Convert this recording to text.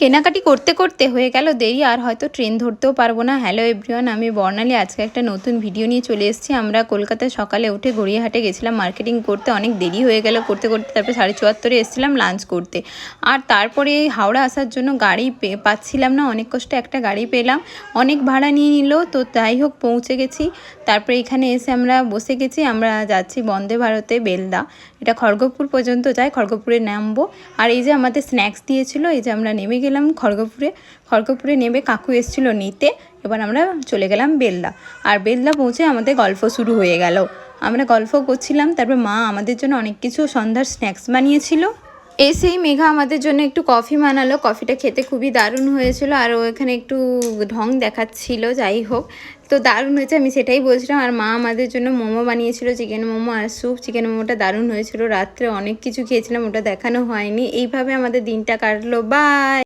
কেনাকাটি করতে করতে হয়ে গেল দেরি, আর হয়তো ট্রেন ধরতেও পারবো না। হ্যালো এভরিওয়ান, আমি বর্ণালী। আজকে একটা নতুন ভিডিও নিয়ে চলে এসেছি। আমরা কলকাতায় সকালে উঠে গড়িয়াহাটে গেছিলাম মার্কেটিং করতে, অনেক দেরি হয়ে গেল করতে করতে। তারপরে 74 এসেছিলাম লাঞ্চ করতে, আর তারপরে হাওড়া আসার জন্য গাড়ি পাচ্ছিলাম না। অনেক কষ্টে একটা গাড়ি পেলাম, অনেক ভাড়া নিয়ে নিল, তো যাই হোক পৌঁছে গেছি। তারপরে এখানে এসে আমরা বসে গেছি। আমরা যাচ্ছি বন্দে ভারতে বেলদা, এটা খড়গপুর পর্যন্ত যায়, খড়গপুরে নামবো। আর এই যে আমাদের স্ন্যাক্স দিয়েছিল, এই যে আমরা নেমে গেলাম খড়গপুরে নেমে কাকু এসেছিলো নিতে। এবার আমরা চলে গেলাম বেলদা, আর বেলদা পৌঁছে আমাদের গল্প শুরু হয়ে গেল। আমরা গল্প করছিলাম, তারপর মা আমাদের জন্য অনেক কিছু সন্ধ্যার স্ন্যাক্স বানিয়েছিল। এসেই মেঘা আমাদের জন্য একটু কফি বানালো, কফিটা খেতে খুবই দারুণ হয়েছিল। আর ও এখানে একটু ঢং দেখাচ্ছিল, যাই হোক তো দারুণ হয়েছে, আমি সেটাই বলছিলাম। আর মা আমাদের জন্য মোমো বানিয়েছিল, চিকেন মোমো আর স্যুপ। চিকেন মোমোটা দারুণ হয়েছিল। রাত্রে অনেক কিছু খেয়েছিলাম, ওটা দেখানো হয়নি। এইভাবে আমাদের দিনটা কাটলো। বাই।